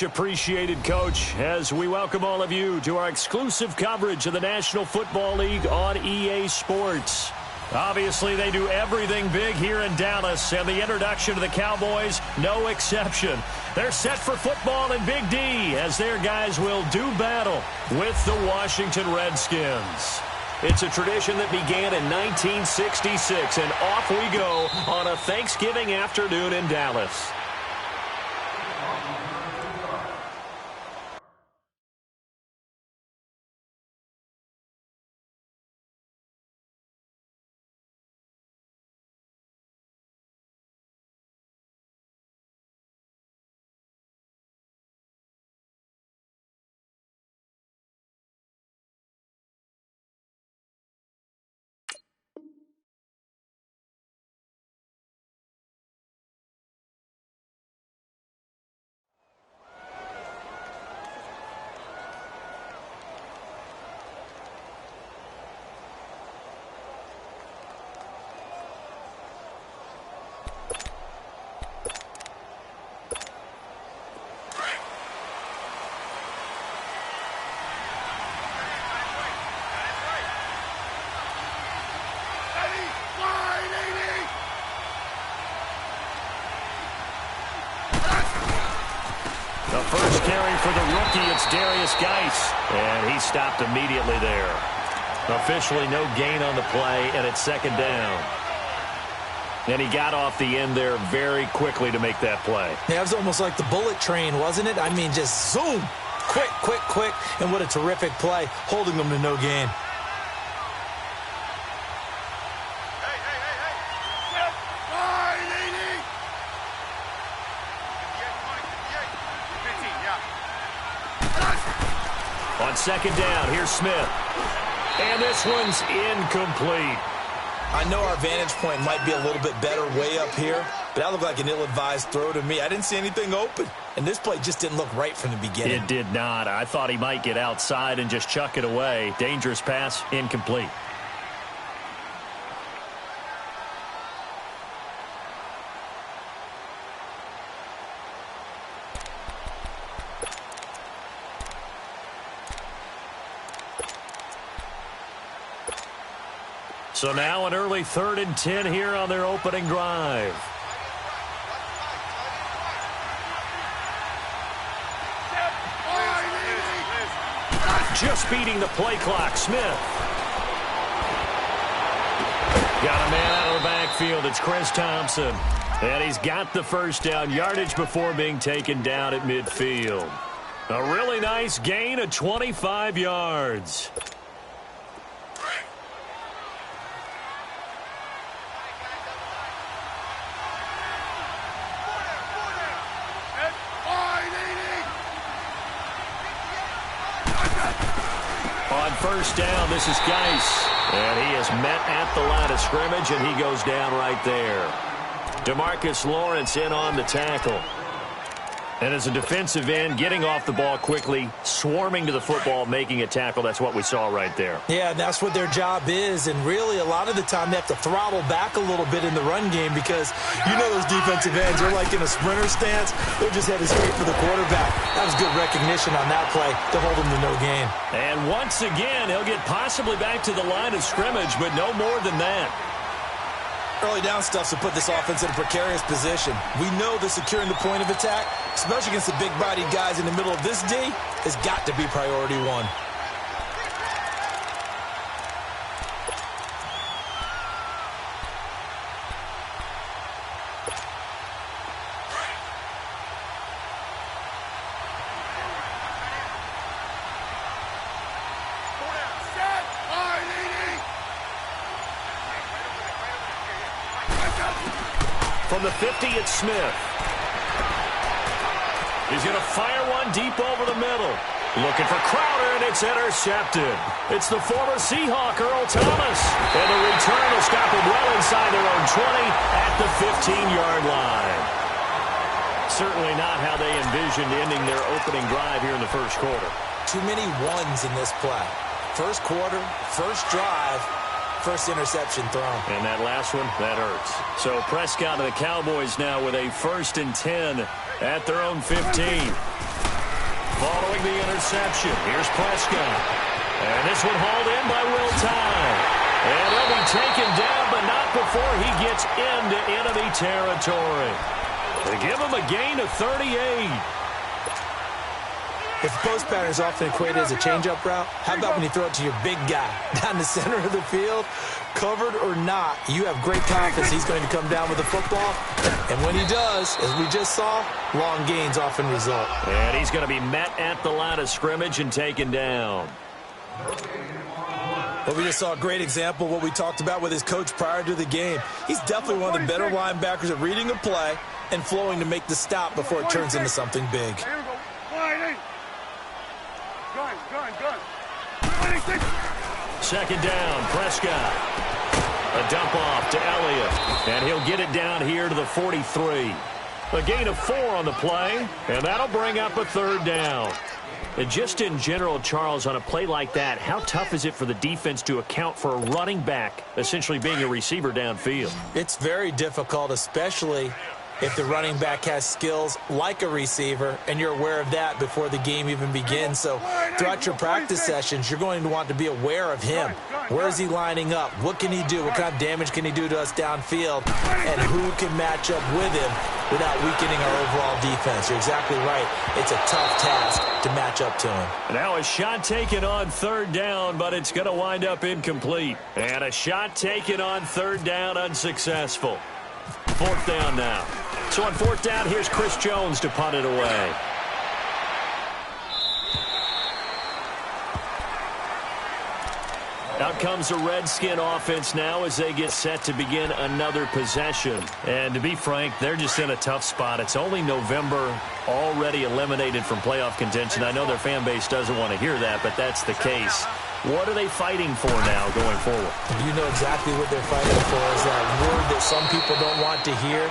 Appreciated, Coach, as we welcome all of you to our exclusive coverage of the National Football League on EA Sports. Obviously, they do everything big here in Dallas, and the introduction to the Cowboys, no exception. They're set for football in Big D as their guys will do battle with the Washington Redskins. It's a tradition that began in 1966, and off we go on a Thanksgiving afternoon in Dallas. The first carry for the rookie, it's Darius Geis, and he stopped immediately there. Officially no gain on the play, and it's second down. And he got off the end there very quickly to make that play. Yeah, it was almost like the bullet train, wasn't it? I mean, just zoom, quick, quick, quick, and what a terrific play, holding them to no gain. On second down, here's Smith. And this one's incomplete. I know our vantage point might be a little bit better way up here, but that looked like an ill-advised throw to me. I didn't see anything open, and this play just didn't look right from the beginning. It did not. I thought he might get outside and just chuck it away. Dangerous pass, incomplete. So now an early 3rd and 10 here on their opening drive. Just beating the play clock, Smith. Got a man out of the backfield. It's Chris Thompson. And he's got the first down yardage before being taken down at midfield. A really nice gain of 25 yards. On first down, this is Geis. And he is met at the line of scrimmage, and he goes down right there. DeMarcus Lawrence in on the tackle. And as a defensive end, getting off the ball quickly, swarming to the football, making a tackle, that's what we saw right there. Yeah, that's what their job is, and really a lot of the time they have to throttle back a little bit in the run game because you know those defensive ends, they're like in a sprinter stance. They're just headed straight for the quarterback. That was good recognition on that play to hold them to no gain. And once again, he'll get possibly back to the line of scrimmage, but no more than that. Early down stuff to put this offense in a precarious position. We know that securing the point of attack, especially against the big-bodied guys in the middle of this D, has got to be priority one. From the 50, it's Smith. He's going to fire one deep over the middle. Looking for Crowder, and it's intercepted. It's the former Seahawk, Earl Thomas. And the return will stop him well inside their own 20 at the 15-yard line. Certainly not how they envisioned ending their opening drive here in the first quarter. Too many ones in this play. First quarter, first drive, first interception thrown. And that last one, that hurts. So Prescott and the Cowboys now with a 1st and 10 at their own 15. throwing the interception. Here's Prescott. And this one hauled in by Will Tye. And he'll be taken down, but not before he gets into enemy territory. They give him a gain of 38. If the post pattern is often equated as a change-up route, how about when you throw it to your big guy down the center of the field? Covered or not, you have great confidence he's going to come down with the football. And when he does, as we just saw, long gains often result. And he's going to be met at the line of scrimmage and taken down. Well, we just saw a great example of what we talked about with his coach prior to the game. He's definitely one of the better linebackers at reading a play and flowing to make the stop before it turns into something big. Second down, Prescott. A dump off to Elliott, and he'll get it down here to the 43. A gain of 4 on the play, and that'll bring up a third down. And just in general, Charles, on a play like that, how tough is it for the defense to account for a running back essentially being a receiver downfield? It's very difficult, especially if the running back has skills like a receiver, and you're aware of that before the game even begins. So throughout your practice sessions, you're going to want to be aware of him. Where is he lining up? What can he do? What kind of damage can he do to us downfield? And who can match up with him without weakening our overall defense? You're exactly right. It's a tough task to match up to him. Now a shot taken on third down, but it's going to wind up incomplete. And a shot taken on third down, unsuccessful. Fourth down now. So on fourth down, here's Chris Jones to punt it away. Out comes the Redskin offense now as they get set to begin another possession. And to be frank, they're just in a tough spot. It's only November, already eliminated from playoff contention. I know their fan base doesn't want to hear that, but that's the case. What are they fighting for now going forward? You know exactly what they're fighting for. Is that word that some people don't want to hear,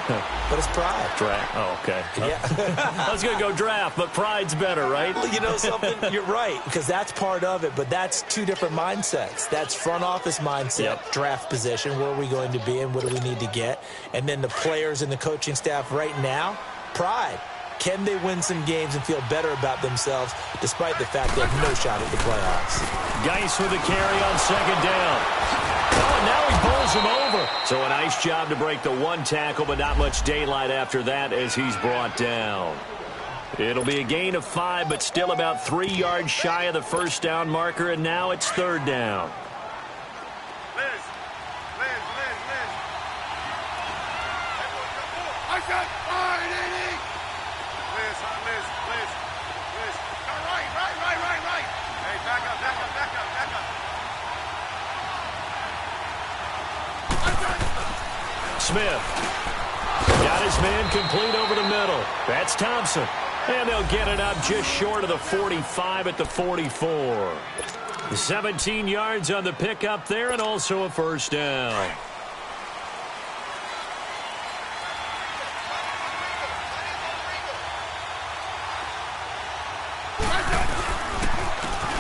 but it's pride. Draft. Oh, okay. Yeah. I was going to go draft, but pride's better, right? You know something? You're right, because that's part of it, but that's two different mindsets. That's front office mindset, draft position, where are we going to be and what do we need to get? And then the players and the coaching staff right now, pride. Can they win some games and feel better about themselves despite the fact they have no shot at the playoffs? Geis with a carry on second down. Oh, and now he pulls him over. So a nice job to break the one tackle, but not much daylight after that as he's brought down. It'll be a gain of 5, but still about 3 yards shy of the first down marker, and now it's third down. Smith got his man complete over the middle. That's Thompson. And they'll get it up just short of the 45 at the 44. 17 yards on the pickup there and also a first down.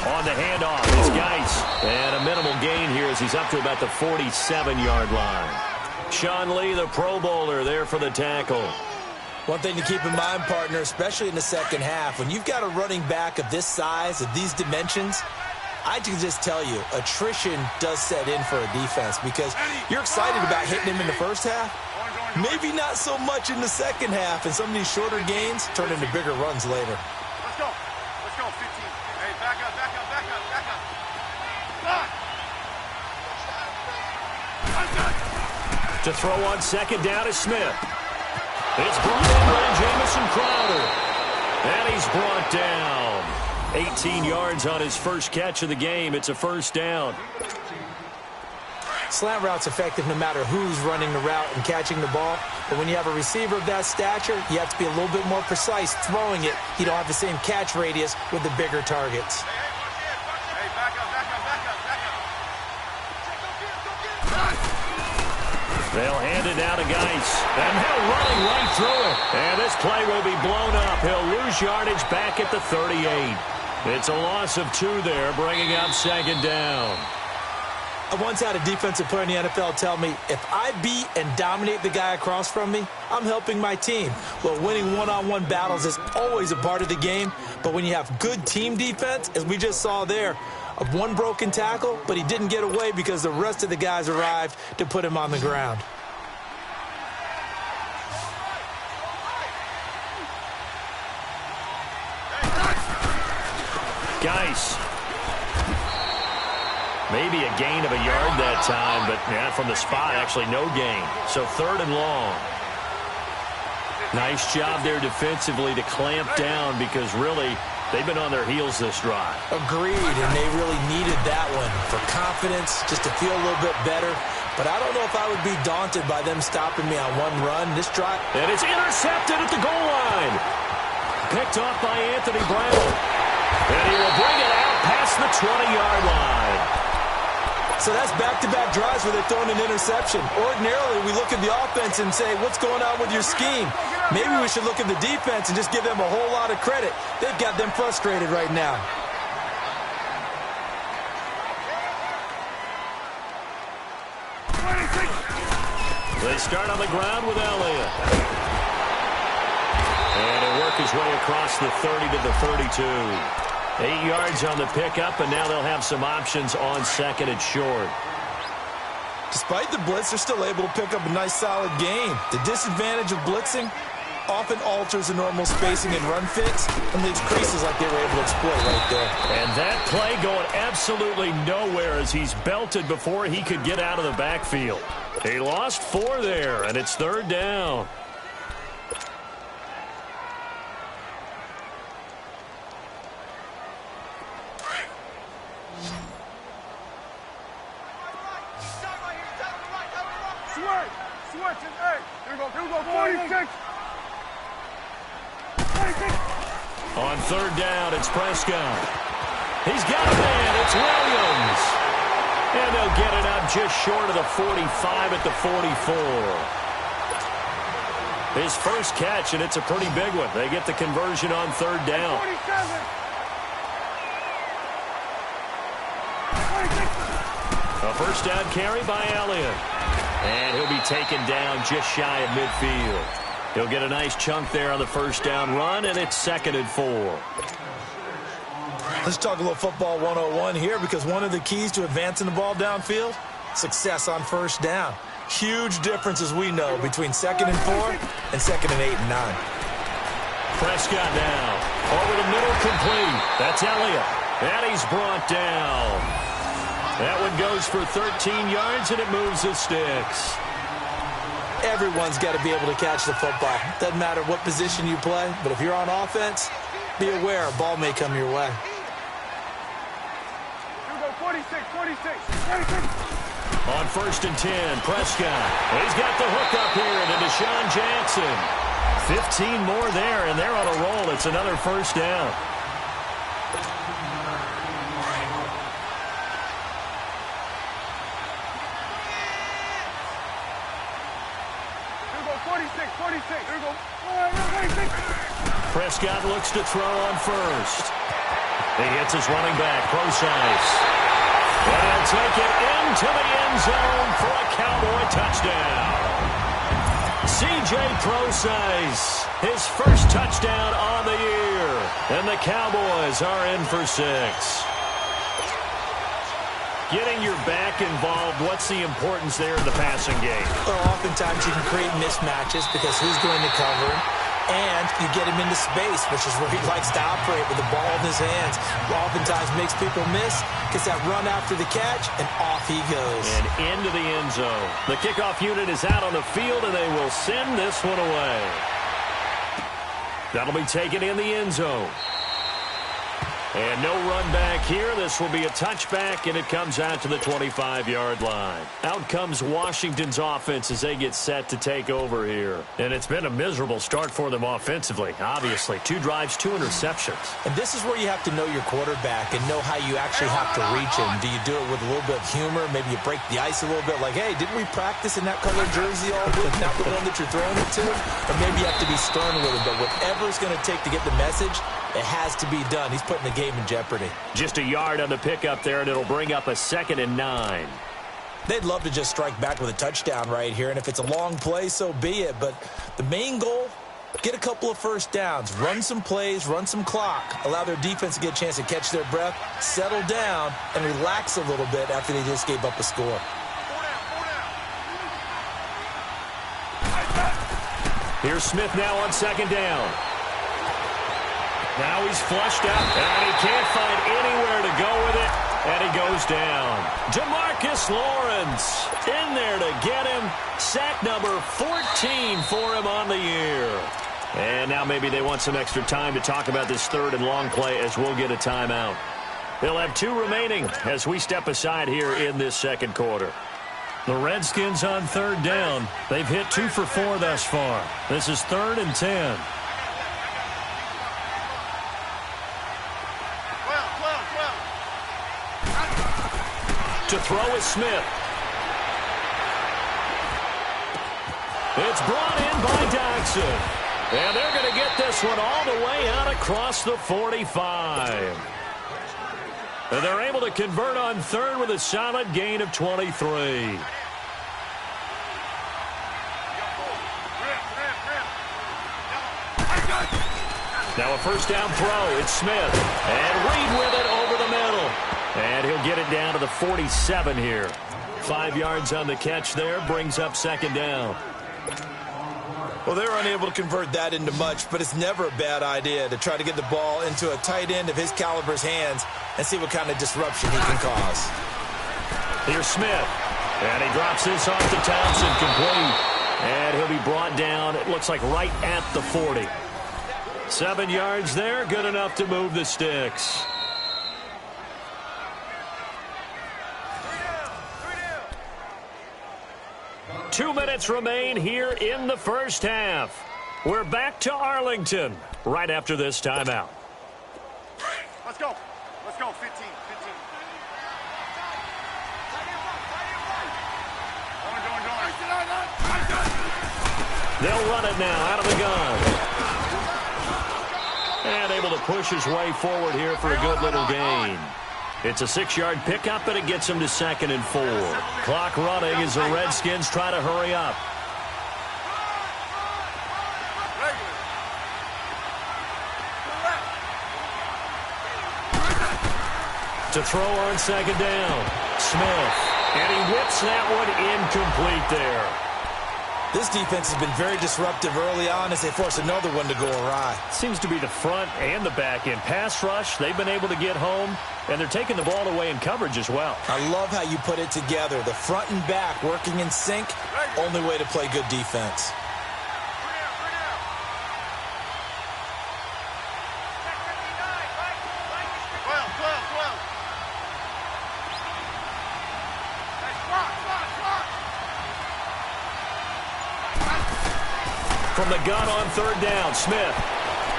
On the handoff is Geis. And a minimal gain here as he's up to about the 47-yard line. Sean Lee, the Pro Bowler, there for the tackle. One thing to keep in mind, partner, especially in the second half, when you've got a running back of this size, of these dimensions, I can just tell you, attrition does set in for a defense because you're excited about hitting him in the first half. Maybe not so much in the second half, and some of these shorter gains turn into bigger runs later. Let's go. Let's go, 15. Hey, back up, back up, back up, back up. To throw on second down is Smith. It's brought in by Jamison Crowder. And he's brought down. 18 yards on his first catch of the game. It's a first down. Slant route's effective no matter who's running the route and catching the ball. But when you have a receiver of that stature, you have to be a little bit more precise throwing it. You don't have the same catch radius with the bigger targets. Hey, back up, back up, back up, back up. They'll hand it down to Geis. And they're running right through it. And this play will be blown up. He'll lose yardage back at the 38. It's a loss of 2 there, bringing up second down. I once had a defensive player in the NFL tell me, if I beat and dominate the guy across from me, I'm helping my team. Well, winning one-on-one battles is always a part of the game, But when you have good team defense, as we just saw there, of one broken tackle, but he didn't get away because the rest of the guys arrived to put him on the ground. Geis. Maybe a gain of a yard that time, but yeah, from the spot, actually no gain. So 3rd and long. Nice job there defensively to clamp down because really they've been on their heels this drive. Agreed, and they really needed that one for confidence, just to feel a little bit better. But I don't know if I would be daunted by them stopping me on one run. This drive. And it's intercepted at the goal line. Picked off by Anthony Brown. And he will bring it out past the 20-yard line. So that's back-to-back drives where they're throwing an interception. Ordinarily, we look at the offense and say, what's going on with your scheme? Maybe we should look at the defense and just give them a whole lot of credit. They've got them frustrated right now. They start on the ground with Elliott. And he'll work his way across the 30 to the 32. 8 yards on the pickup, and now they'll have some options on 2nd and short. Despite the blitz, they're still able to pick up a nice, solid gain. The disadvantage of blitzing often alters the normal spacing and run fits and leaves creases like they were able to exploit right there. And that play going absolutely nowhere as he's belted before he could get out of the backfield. He lost 4 there, and it's 3rd down. Switch it, hey. Here we go, 46. On 3rd down, it's Prescott. He's got a man. It's Williams. And they'll get it up just short of the 45 at the 44. His first catch, and it's a pretty big one. They get the conversion on 3rd down. 47. A first down carry by Elliott. And he'll be taken down just shy of midfield. He'll get a nice chunk there on the first down run, and it's 2nd and 4. Let's talk a little football 101 here, because one of the keys to advancing the ball downfield, success on first down. Huge difference, as we know, between 2nd and 4 and 2nd and 8 and 9. Prescott now. Over the middle, complete. That's Elliott. And he's brought down. That one goes for 13 yards, and it moves the sticks. Everyone's got to be able to catch the football. Doesn't matter what position you play, but if you're on offense, be aware a ball may come your way. Here we go, 46. On 1st and 10, Prescott. He's got the hook up here to Deshaun Jackson. 15 more there, and they're on a roll. It's another first down. 46. Here we go. 46. Prescott looks to throw on 1st. He hits his running back, Procise. And he'll take it into the end zone for a Cowboy touchdown. C.J. Procise, his first touchdown on the year. And the Cowboys are in for 6. Getting your back involved, what's the importance there in the passing game? Well, oftentimes you can create mismatches because who's going to cover him? And you get him into space, which is where he likes to operate with the ball in his hands. Oftentimes makes people miss, gets that run after the catch, and off he goes. And into the end zone. The kickoff unit is out on the field, and they will send this one away. That'll be taken in the end zone. And no run back here. This will be a touchback, and it comes out to the 25-yard line. Out comes Washington's offense as they get set to take over here. And it's been a miserable start for them offensively, obviously. 2 drives, 2 interceptions. And this is where you have to know your quarterback and know how you actually have to reach him. Do you do it with a little bit of humor? Maybe you break the ice a little bit, like, hey, didn't we practice in that colored jersey all week, not the one that you're throwing it to? Or maybe you have to be stern with him. But whatever it's going to take to get the message, it has to be done. He's putting the game in jeopardy. Just a yard on the pickup there, and it'll bring up a 2nd and 9. They'd love to just strike back with a touchdown right here, and if it's a long play, so be it. But the main goal Get a couple of first downs, run some plays, run some clock, allow their defense to get a chance to catch their breath, settle down, and relax a little bit after they just gave up a score. Here's Smith now on second down. Now he's flushed out, and he can't find anywhere to go with it, and he goes down. Demarcus Lawrence in there to get him. Sack number 14 for him on the year. And now maybe they want some extra time to talk about this third and long play as we'll get a timeout. They'll have 2 remaining as we step aside here in this second quarter. The Redskins on third down. They've hit 2 for 4 thus far. This is 3rd and 10. To throw is Smith. It's brought in by Dodson. And they're going to get this one all the way out across the 45. And they're able to convert on third with a solid gain of 23. Now a first down throw. It's Smith. And Reed with it over the middle. And he'll get it down to the 47 here. 5 yards on the catch there. Brings up second down. Well, they're unable to convert that into much, but it's never a bad idea to try to get the ball into a tight end of his caliber's hands and see what kind of disruption he can cause. Here's Smith. And he drops this off to Thompson, complete. And he'll be brought down, it looks like right at the 40. 7 yards there, good enough to move the sticks. Two minutes remain here in the first half. We're back to Arlington right after this timeout. Let's go. Let's go. 15. They'll run it now out of the gun. And able to push his way forward here for a good little gain. It's a 6-yard pickup, and it gets him to 2nd and 4. Clock running as the Redskins try to hurry up. To throw on second down. Smith. And he whips that one incomplete there. This defense has been very disruptive early on as they force another one to go awry. Seems to be the front and the back end. Pass rush, they've been able to get home, and they're taking the ball away in coverage as well. I love how you put it together. The front and back working in sync, only way to play good defense. From the gun on third down, Smith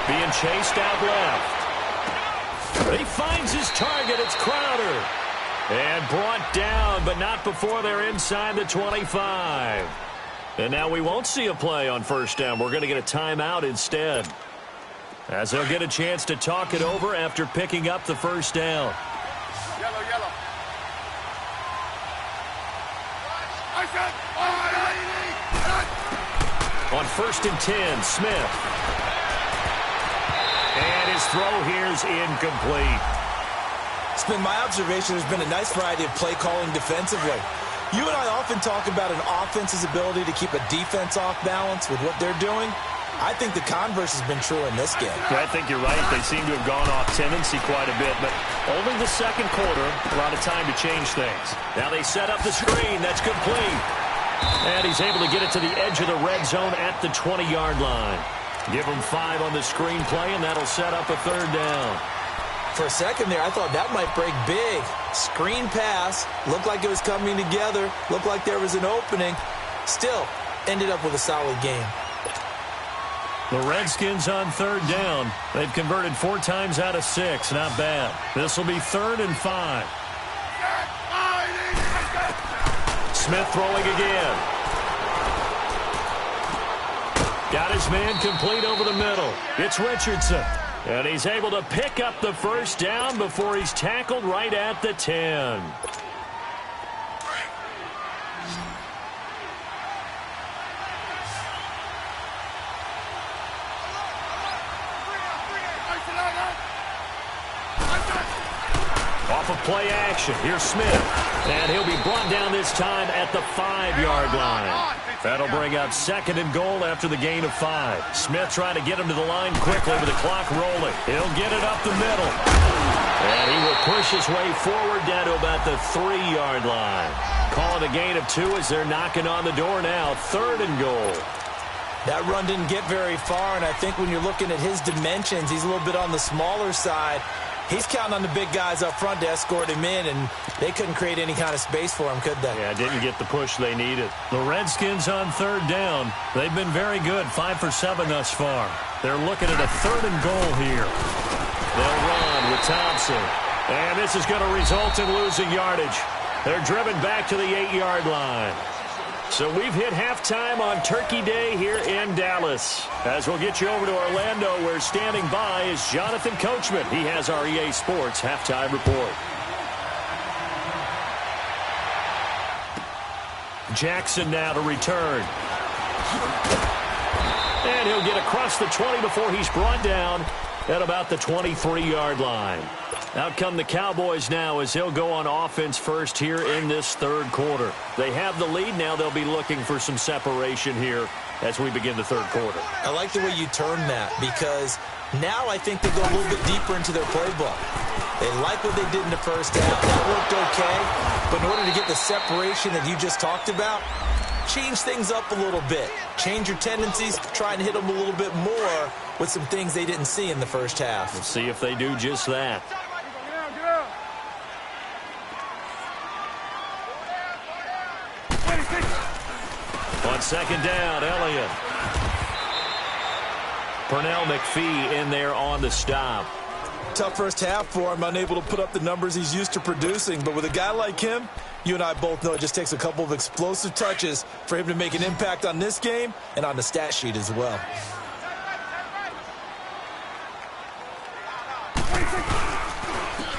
being chased out left. He finds his target. It's Crowder. And brought down, but not before they're inside the 25. And now we won't see a play on first down. We're going to get a timeout instead, as they'll get a chance to talk it over after picking up the first down. Yellow. On 1st and 10, Smith. And his throw here's incomplete. It's been my observation there's been a nice variety of play calling defensively. You and I often talk about an offense's ability to keep a defense off balance with what they're doing. I think the converse has been true in this game. Yeah, I think you're right. They seem to have gone off tendency quite a bit, but only the second quarter, a lot of time to change things. Now they set up the screen. That's complete. And he's able to get it to the edge of the red zone at the 20-yard line. Give him 5 on the screen play, and that'll set up a third down. For a second there, I thought that might break big. Screen pass. Looked like it was coming together. Looked like there was an opening. Still, ended up with a solid game. The Redskins on third down. They've converted 4 times out of 6. Not bad. This will be 3rd and 5. Smith throwing again. Got his man complete over the middle. It's Richardson. And he's able to pick up the first down before he's tackled right at the 10. off of play action. Here's Smith. And he'll be brought down this time at the 5-yard line. That'll bring up 2nd and goal after the gain of 5. Smith trying to get him to the line quickly with the clock rolling. He'll get it up the middle. And he will push his way forward down to about the 3-yard line. Call it a gain of 2 as they're knocking on the door now. 3rd and goal. That run didn't get very far, and I think when you're looking at his dimensions, he's a little bit on the smaller side. He's counting on the big guys up front to escort him in, and they couldn't create any kind of space for him, could they? Yeah, didn't get the push they needed. The Redskins on 3rd down. They've been very good, 5 for 7 thus far. They're looking at a 3rd and goal here. They'll run with Thompson. And this is going to result in losing yardage. They're driven back to the 8-yard line. So we've hit halftime on Turkey Day here in Dallas. As we'll get you over to Orlando, where standing by is Jonathan Coachman. He has our EA Sports halftime report. Jackson now to return. And he'll get across the 20 before he's brought down at about the 23-yard line. Out come the Cowboys now as he'll go on offense first here in this 3rd quarter. They have the lead. Now they'll be looking for some separation here as we begin the 3rd quarter. I like the way you turn that, because now I think they go a little bit deeper into their playbook. They like what they did in the first half. That worked okay. But in order to get the separation that you just talked about, change things up a little bit. Change your tendencies. Try and hit them a little bit more with some things they didn't see in the first half. We'll see if they do just that. On 2nd down, Elliott. Pernell McPhee in there on the stop. Tough first half for him, unable to put up the numbers he's used to producing. But with a guy like him, you and I both know it just takes a couple of explosive touches for him to make an impact on this game and on the stat sheet as well.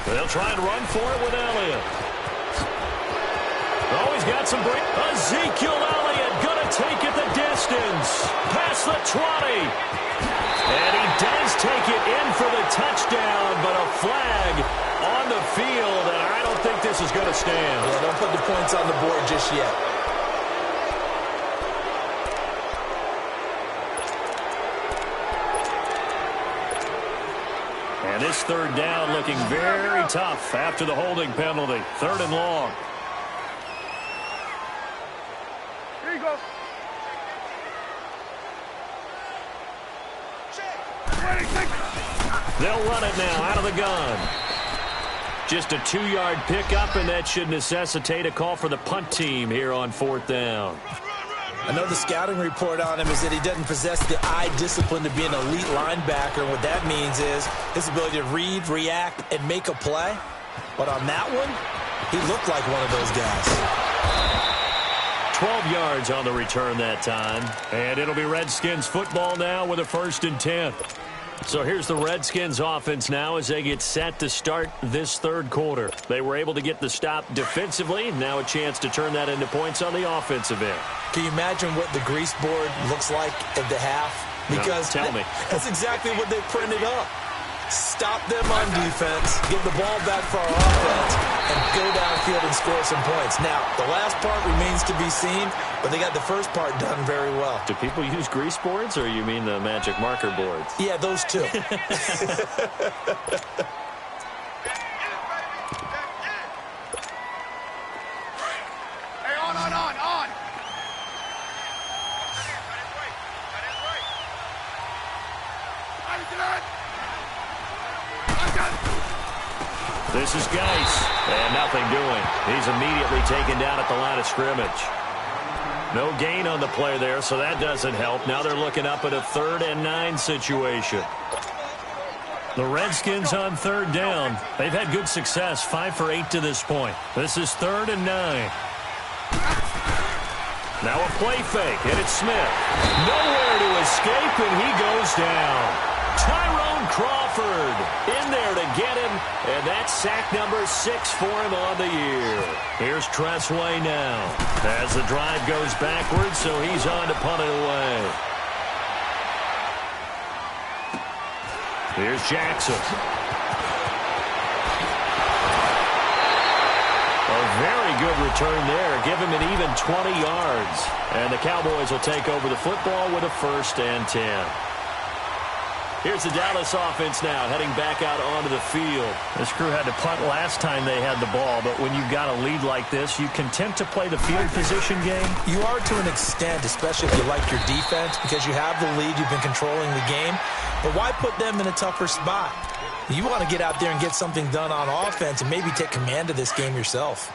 They'll try and run for it with Elliott. Oh, he's got some break. Ezekiel Elliott going to take it the distance. Past the 20. And he does take it in for the touchdown, but a flag on the field, and I don't think this is going to stand. Yeah, don't put the points on the board just yet. And this 3rd down looking very tough after the holding penalty. 3rd and long. Here you go. They'll run it now out of the gun. Just a 2-yard pickup, and that should necessitate a call for the punt team here on 4th down. I know the scouting report on him is that he doesn't possess the eye discipline to be an elite linebacker. And what that means is his ability to read, react, and make a play. But on that one, he looked like one of those guys. 12 yards on the return that time. And it'll be Redskins football now with a 1st and 10. So here's the Redskins offense now as they get set to start this 3rd quarter. They were able to get the stop defensively. Now a chance to turn that into points on the offensive end. Can you imagine what the grease board looks like at the half? Because no, tell me. That's exactly what they printed up. Stop them on defense, get the ball back for our offense, and go downfield and score some points. Now, the last part remains to be seen, but they got the first part done very well. Do people use grease boards, or you mean the magic marker boards? Yeah, those two. This is Geis, and nothing doing. He's immediately taken down at the line of scrimmage. No gain on the play there, so that doesn't help. Now they're looking up at a 3rd and 9 situation. The Redskins on 3rd down. They've had good success, 5 for 8 to this point. This is 3rd and 9. Now a play fake, and it's Smith. Nowhere to escape, and he goes down. Tyrone Crawford in there to get him, and that's sack number 6 for him on the year. Here's Tressway now as the drive goes backwards, so he's on to punt it away. Here's Jackson. good return there. Give him an even 20 yards. And the Cowboys will take over the football with a 1st and 10. Here's the Dallas offense now, heading back out onto the field. This crew had to punt last time they had the ball, but when you've got a lead like this, you content to play the field position game? You are to an extent, especially if you like your defense, because you have the lead, you've been controlling the game. But why put them in a tougher spot? You want to get out there and get something done on offense and maybe take command of this game yourself.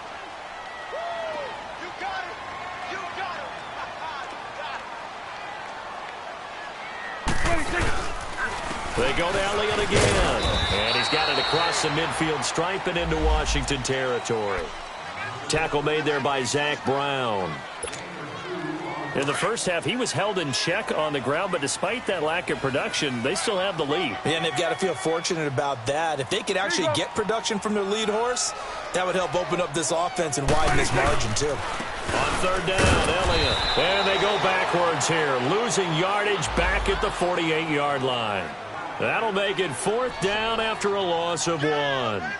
They go to Elliott again. And he's got it across the midfield stripe and into Washington territory. Tackle made there by Zach Brown. In the first half, he was held in check on the ground, but despite that lack of production, they still have the lead. Yeah, and they've got to feel fortunate about that. If they could actually get production from their lead horse, that would help open up this offense and widen this margin, too. On 3rd down, Elliott. And they go backwards here, losing yardage back at the 48-yard line. That'll make it 4th down after a loss of 1. I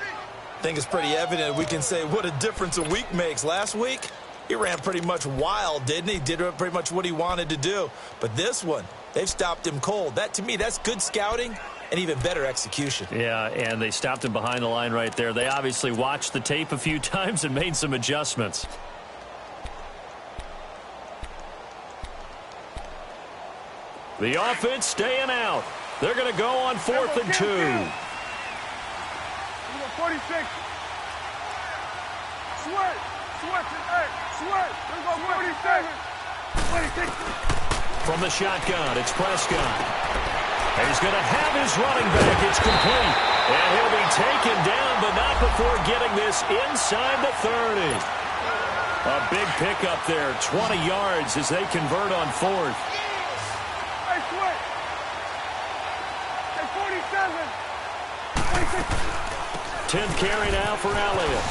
think it's pretty evident. We can say what a difference a week makes. Last week, he ran pretty much wild, didn't he? Did pretty much what he wanted to do. But this one, they've stopped him cold. That, to me, that's good scouting and even better execution. Yeah, and they stopped him behind the line right there. They obviously watched the tape a few times and made some adjustments. The offense staying out. They're going to go on 4th and 2. 46. Sweat. Hey, sweat. Let's go 47. 26. From the shotgun, it's Prescott. And he's going to have his running back. It's complete. And he'll be taken down, but not before getting this inside the 30. A big pickup there, 20 yards as they convert on 4th. Hey, sweat. 10th carry now for Elliott.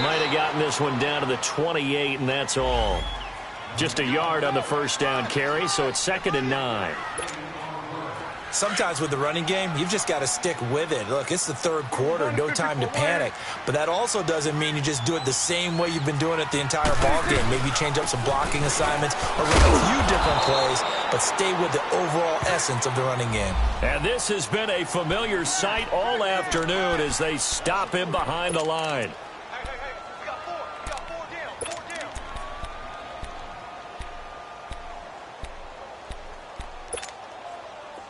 Might have gotten this one down to the 28, and that's all. Just a yard on the 1st down carry, so it's 2nd and 9. Sometimes with the running game, you've just got to stick with it. Look, it's the 3rd quarter, no time to panic. But that also doesn't mean you just do it the same way you've been doing it the entire ball game. Maybe change up some blocking assignments or run a few different plays, but stay with the overall essence of the running game. And this has been a familiar sight all afternoon as they stop him behind the line.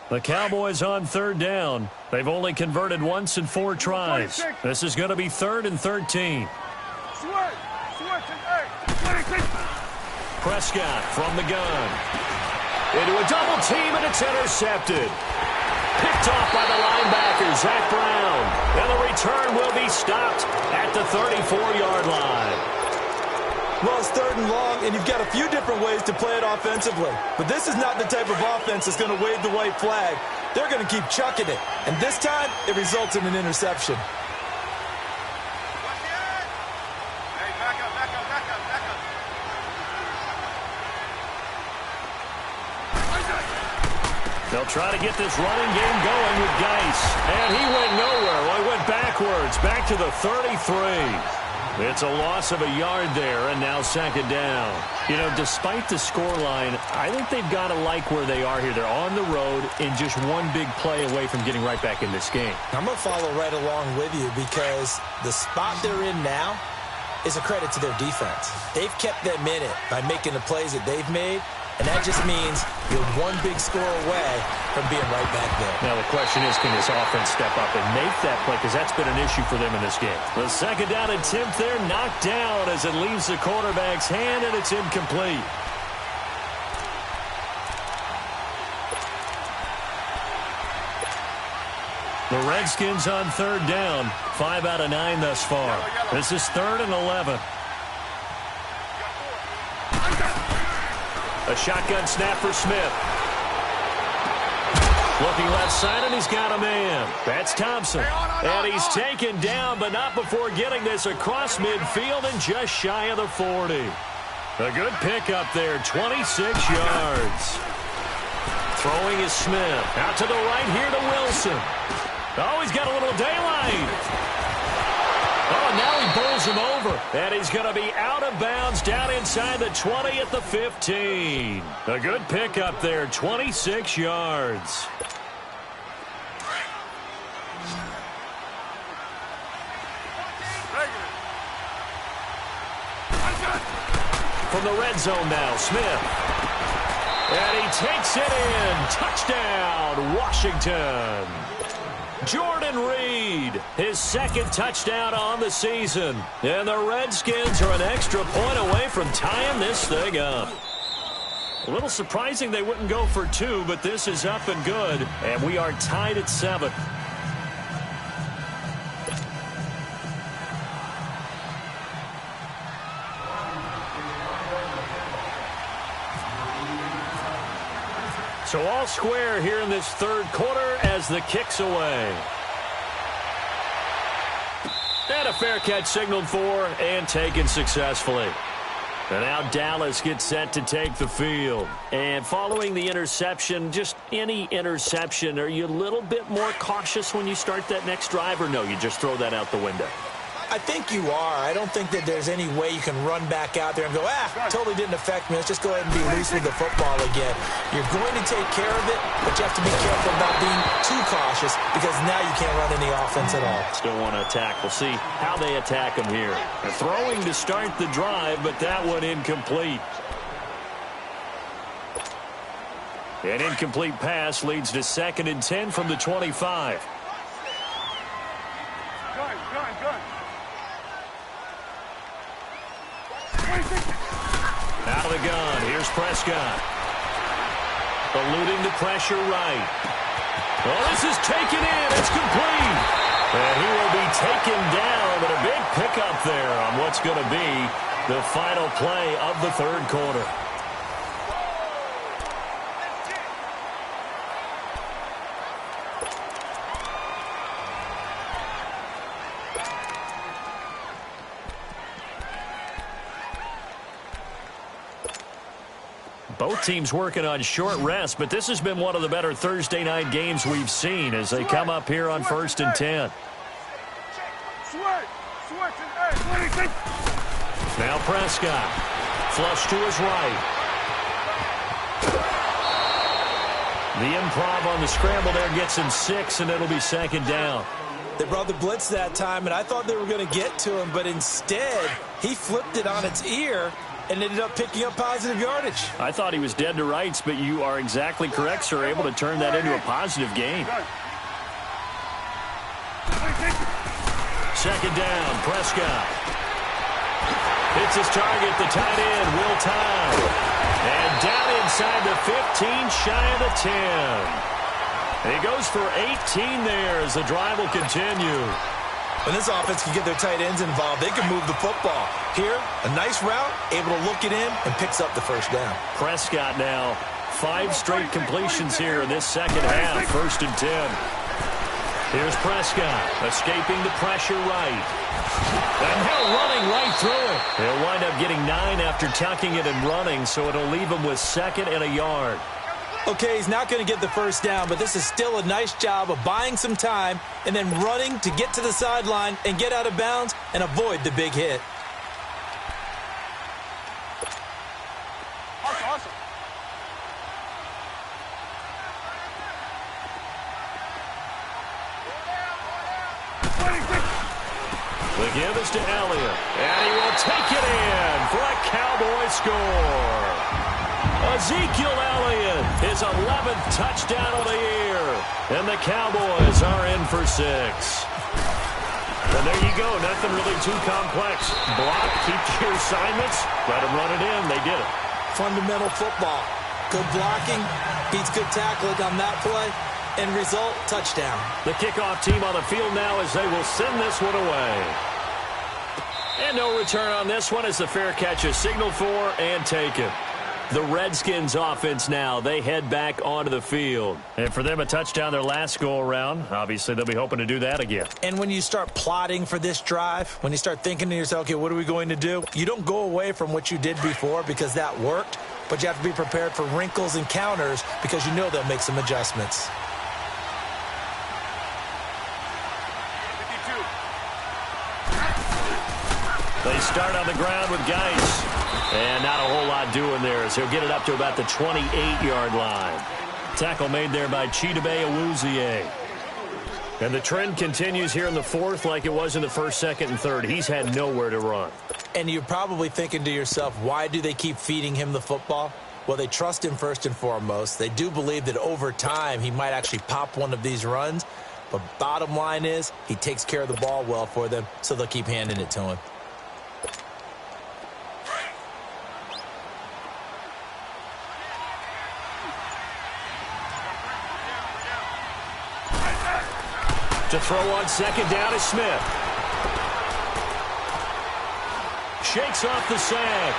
The Cowboys on 3rd down. They've only converted once in 4 tries. This is going to be 3rd and 13. Prescott from the gun. Into a double team, and it's intercepted. Picked off by the linebacker, Zach Brown. And the return will be stopped at the 34-yard line. Well, it's 3rd and long, and you've got a few different ways to play it offensively. But this is not the type of offense that's going to wave the white flag. They're going to keep chucking it. And this time, it results in an interception. Hey, back up. They'll try to get this running game going with Geis. And he went nowhere. Well, he went backwards, back to the 33. It's a loss of a yard there, and now 2nd down. You know, despite the scoreline, I think they've got to like where they are here. They're on the road and just one big play away from getting right back in this game. I'm going to follow right along with you because the spot they're in now is a credit to their defense. They've kept them in it by making the plays that they've made, and that just means you're one big score away from being right back there. Now the question is, can this offense step up and make that play? Because that's been an issue for them in this game. The 2nd down attempt there knocked down as it leaves the quarterback's hand, and it's incomplete. The Redskins on 3rd down. 5 out of 9 thus far. This is 3rd and 11. A shotgun snap for Smith. Looking left side, and he's got a man. That's Thompson. And he's taken down, but not before getting this across midfield and just shy of the 40. A good pickup there, 26 yards. Throwing is Smith. Out to the right here to Wilson. Oh, he's got a little daylight. Oh, and now he bowls him over. And he's going to be out of bounds down inside the 20 at the 15. A good pickup there, 26 yards. From the red zone now, Smith. And he takes it in. Touchdown, Washington. Jordan Reed, his second touchdown on the season. And the Redskins are an extra point away from tying this thing up. A little surprising they wouldn't go for two, but this is up and good. And we are tied at 7. So all square here in this third quarter as the kick's away. And a fair catch signaled for and taken successfully. And now Dallas gets set to take the field. And following the interception, just any interception, are you a little bit more cautious when you start that next drive, or no, you just throw that out the window? I think you are. I don't think that there's any way you can run back out there and go, totally didn't affect me. Let's just go ahead and be loose with the football again. You're going to take care of it, but you have to be careful about being too cautious because now you can't run any offense at all. Still want to attack. We'll see how they attack them here. They're throwing to start the drive, but that one incomplete. An incomplete pass leads to 2nd and 10 from the 25. Out of the gun, here's Prescott. Eluding the pressure right. Oh, this is taken in. It's complete. And he will be taken down, but a big pickup there on what's going to be the final play of the third quarter. Both teams working on short rest, but this has been one of the better Thursday night games we've seen as they come up here on 1st and 10. Now Prescott. Flush to his right. The improv on the scramble there gets him 6, and it'll be 2nd down. They brought the blitz that time, and I thought they were going to get to him, but instead he flipped it on its ear and ended up picking up positive yardage. I thought he was dead to rights, but you are exactly correct, sir. Able to turn that into a positive gain. 2nd down, Prescott. Hits his target, the tight end, Will Time. And down inside the 15, shy of the 10. He goes for 18 there as the drive will continue. When this offense can get their tight ends involved, they can move the football. Here, a nice route, able to look it in, and picks up the first down. Prescott now, 5 straight completions here in this second half, 1st and 10. Here's Prescott, escaping the pressure right. And now running right through it. He'll wind up getting 9 after tucking it and running, so it'll leave him with 2nd and a yard. Okay, he's not going to get the first down, but this is still a nice job of buying some time and then running to get to the sideline and get out of bounds and avoid the big hit. Awesome. The give is to Elliott, and he will take it in for a Cowboy score. Ezekiel Elliott, his 11th touchdown of the year. And the Cowboys are in for 6. And there you go. Nothing really too complex. Block, keep to your assignments, let them run it in. They did it. Fundamental football. Good blocking, beats good tackling on that play. End result, touchdown. The kickoff team on the field now as they will send this one away. And no return on this one as the fair catch is signaled for and taken. The Redskins offense now, they head back onto the field. And for them, a touchdown their last go-around. Obviously, they'll be hoping to do that again. And when you start plotting for this drive, when you start thinking to yourself, okay, what are we going to do? You don't go away from what you did before because that worked, but you have to be prepared for wrinkles and counters because you know they'll make some adjustments. They start on the ground with Geis. And not a whole lot doing there, so he'll get it up to about the 28-yard line. Tackle made there by Chidobe Awuzie. And the trend continues here in the fourth like it was in the first, second, and third. He's had nowhere to run. And you're probably thinking to yourself, why do they keep feeding him the football? Well, they trust him first and foremost. They do believe that over time he might actually pop one of these runs. But bottom line is he takes care of the ball well for them, so they'll keep handing it to him. To throw on second down is Smith. Shakes off the sack.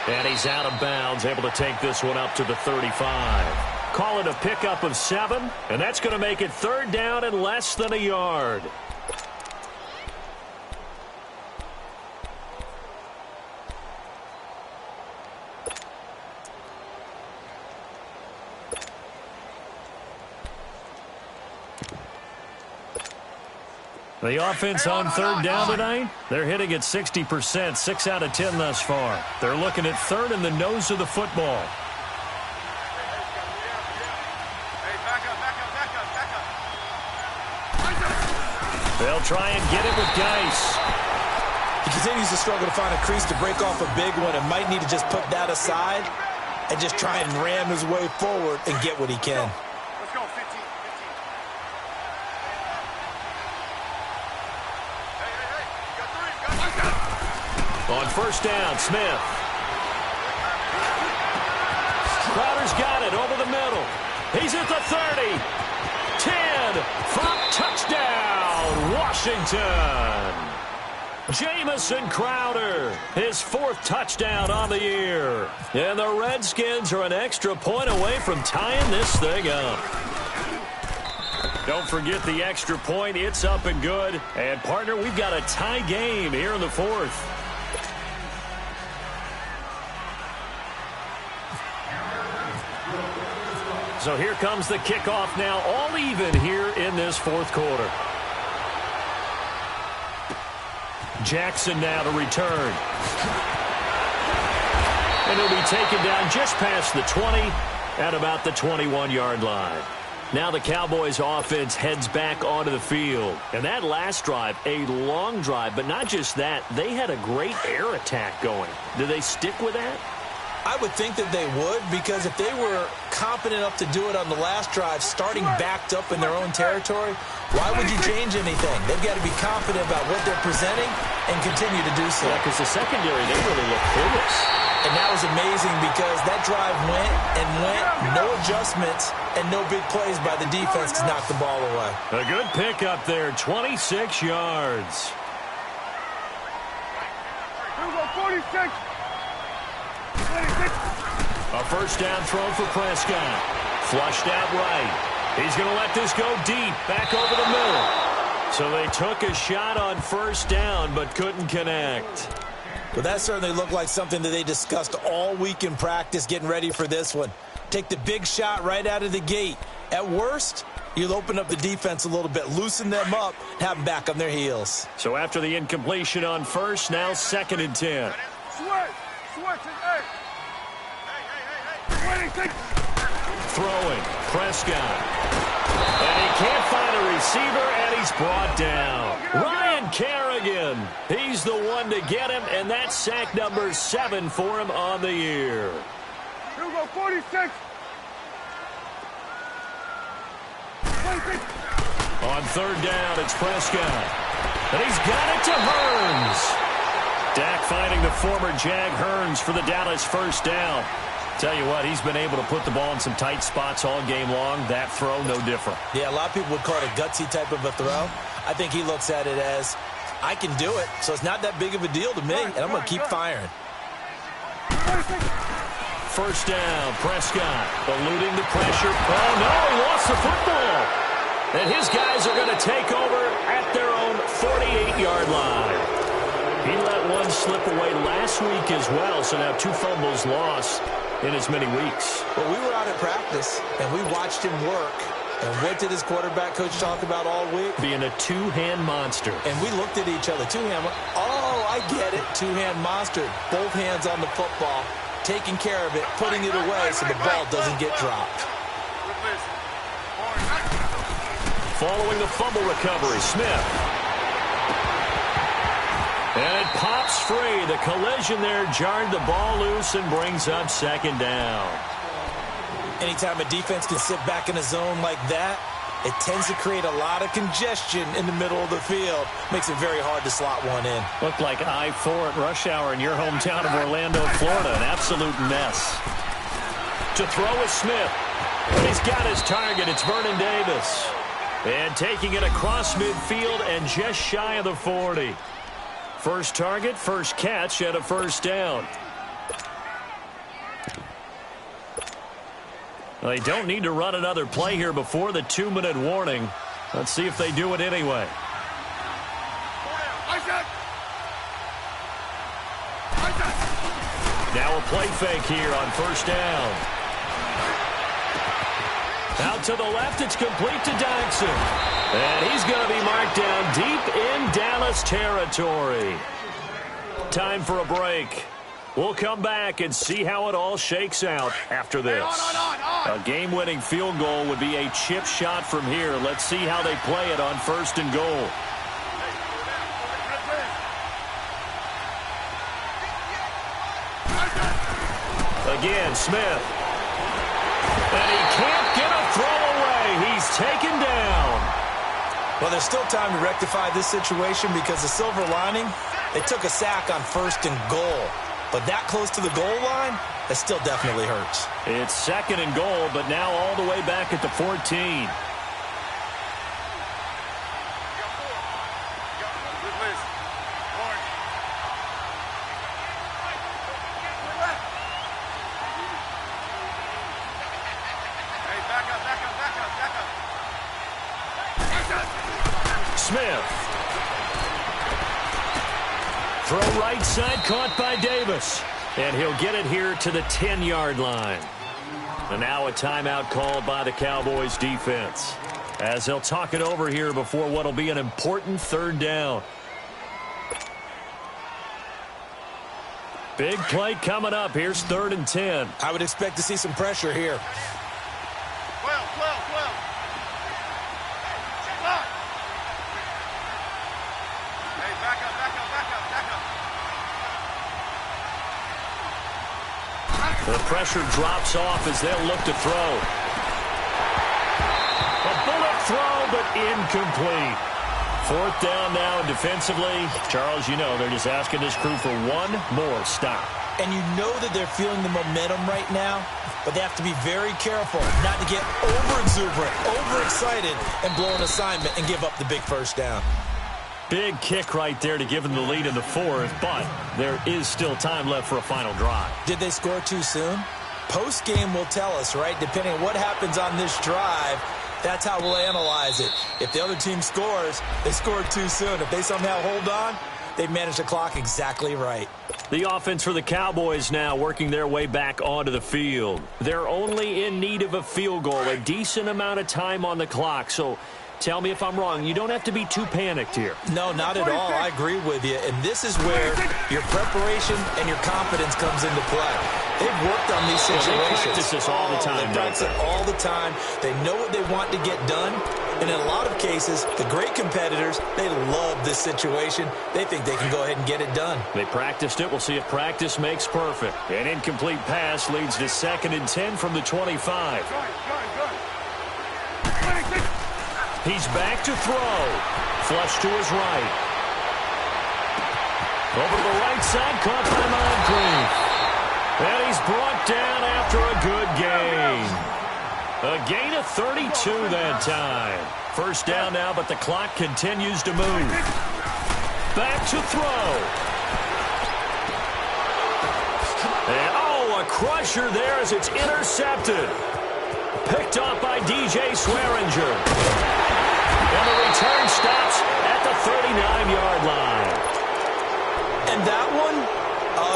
And he's out of bounds, able to take this one up to the 35. Call it a pickup of 7, and that's going to make it third down and less than a yard. The offense on third down tonight, they're hitting at 60%, 6 out of 10 thus far. They're looking at third in the nose of the football. Hey, back up. They'll try and get it with Geis. He continues to struggle to find a crease to break off a big one and might need to just put that aside and just try and ram his way forward and get what he can. Let's go, 15. On first down, Smith. Crowder's got it over the middle. He's at the 30. 10. From touchdown, Washington. Jamison Crowder, his 4th touchdown on the year. And the Redskins are an extra point away from tying this thing up. Don't forget the extra point. It's up and good. And, partner, we've got a tie game here in the 4th. So here comes the kickoff now, all even here in this 4th quarter. Jackson now to return. And he'll be taken down just past the 20 at about the 21-yard line. Now the Cowboys offense heads back onto the field. And that last drive, a long drive, but not just that, they had a great air attack going. Do they stick with that? I would think that they would, because if they were competent enough to do it on the last drive, starting backed up in their own territory, why would you change anything? They've got to be confident about what they're presenting and continue to do so. Yeah, because the secondary, they really look clueless. And that was amazing because that drive went and went, no adjustments, and no big plays by the defense to knock the ball away. A good pick up there, 26 yards. Here we go, 46. A first down throw for Prescott. Flushed out right. He's going to let this go deep, back over the middle. So they took a shot on first down, but couldn't connect. But that certainly looked like something that they discussed all week in practice, getting ready for this one. Take the big shot right out of the gate. At worst, you'll open up the defense a little bit, loosen them up, have them back on their heels. So after the incompletion on first, now 2nd and 10. Throwing, Prescott. And he can't find a receiver, and he's brought down. Ryan Kerrigan, he's the one to get him, and that's sack number 7 for him on the year. Here we go, 46. On third down, it's Prescott. And he's got it to Hearns. Dak finding the former Jag Hearns for the Dallas first down. Tell you what, he's been able to put the ball in some tight spots all game long. That throw, no different. Yeah, a lot of people would call it a gutsy type of a throw. I think he looks at it as, I can do it, so it's not that big of a deal to me, and I'm going to keep firing. First down, Prescott eluding the pressure. Oh, no, he lost the football. And his guys are going to take over at their own 48-yard line. He let one slip away last week as well, so now 2 fumbles lost in as many weeks. Well, we were out at practice, and we watched him work, And what did his quarterback coach talk about all week? Being a two-hand monster. And we looked at each other. Two-hand. Oh, I get it. Two-hand monster. Both hands on the football, taking care of it, putting it away so the ball doesn't get dropped. Following the fumble recovery, Smith. And it pops free. The collision there jarred the ball loose and brings up second down. Anytime a defense can sit back in a zone like that, it tends to create a lot of congestion in the middle of the field. Makes it very hard to slot one in. Looked like I-4 at rush hour in your hometown of Orlando, Florida. An absolute mess. To throw is Smith. And he's got his target. It's Vernon Davis. And taking it across midfield and just shy of the 40. First target, first catch, and a first down. They don't need to run another play here before the 2-minute warning. Let's see if they do it anyway. Now a play fake here on first down. Out to the left, it's complete to Jackson. And he's going to be marked down deep in Dallas territory. Time for a break. We'll come back and see how it all shakes out after this. A game-winning field goal would be a chip shot from here. Let's see how they play it on first and goal. Again, Smith. And he can't get a throw away. He's taken down. Well, there's still time to rectify this situation because the silver lining, they took a sack on first and goal. But that close to the goal line, that still definitely hurts. It's second and goal, but now all the way back at the 14. Smith. Throw right side, caught by Davis. And he'll get it here to the 10-yard line. And now a timeout called by the Cowboys defense, as they'll talk it over here before what will be an important third down. Big play coming up. Here's 3rd and 10. I would expect to see some pressure here. 12. Hey, back up. The pressure drops off as they'll look to throw. A bullet throw, but incomplete. 4th down now, and defensively, Charles, you know, they're just asking this crew for one more stop. And you know that they're feeling the momentum right now, but they have to be very careful not to get over-exuberant, overexcited, and blow an assignment and give up the big first down. Big kick right there to give them the lead in the 4th, but there is still time left for a final drive. Did they score too soon? Post-game will tell us, right? Depending on what happens on this drive, that's how we'll analyze it. If the other team scores, they scored too soon. If they somehow hold on, they've managed the clock exactly right. The offense for the Cowboys now working their way back onto the field. They're only in need of a field goal, a decent amount of time on the clock, so tell me if I'm wrong. You don't have to be too panicked here. No, not at all. I agree with you. And this is where your preparation and your confidence comes into play. They've worked on these situations. They practice this all the time. They practice it all the time. They know what they want to get done. And in a lot of cases, the great competitors, they love this situation. They think they can go ahead and get it done. They practiced it. We'll see if practice makes perfect. An incomplete pass leads to 2nd and 10 from the 25. He's back to throw. Flush to his right. Over to the right side, caught by Moncrief. And he's brought down after a good gain. A gain of 32 that time. First down now, but the clock continues to move. Back to throw. And, a crusher there as it's intercepted. Picked off by DJ Swearinger. And the return stops at the 39-yard line. And that one,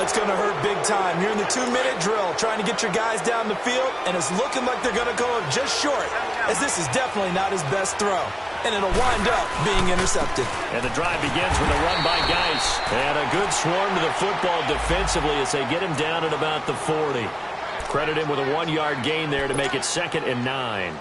it's going to hurt big time. You're in the 2-minute drill trying to get your guys down the field, and it's looking like they're going to go up just short, as this is definitely not his best throw. And it'll wind up being intercepted. And the drive begins with a run by Geis. And a good swarm to the football defensively as they get him down at about the 40. Credit him with a 1-yard gain there to make it 2nd and 9.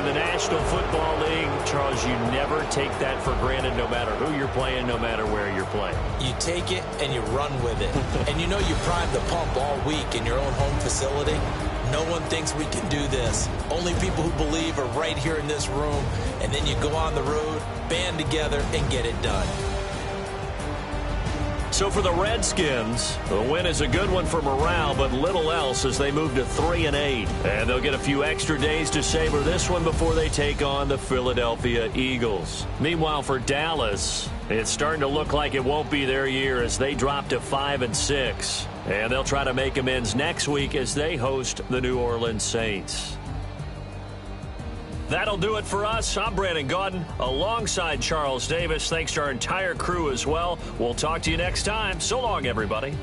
National Football League, Charles, you never take that for granted no matter who you're playing, no matter where you're playing. You take it and you run with it. And you know you primed the pump all week in your own home facility. No one thinks we can do this. Only people who believe are right here in this room. And then you go on the road, band together, and get it done. So for the Redskins, the win is a good one for morale, but little else as they move to 3-8. And they'll get a few extra days to savor this one before they take on the Philadelphia Eagles. Meanwhile, for Dallas, it's starting to look like it won't be their year as they drop to 5-6. And they'll try to make amends next week as they host the New Orleans Saints. That'll do it for us. I'm Brandon Gaudin alongside Charles Davis. Thanks to our entire crew as well. We'll talk to you next time. So long, everybody.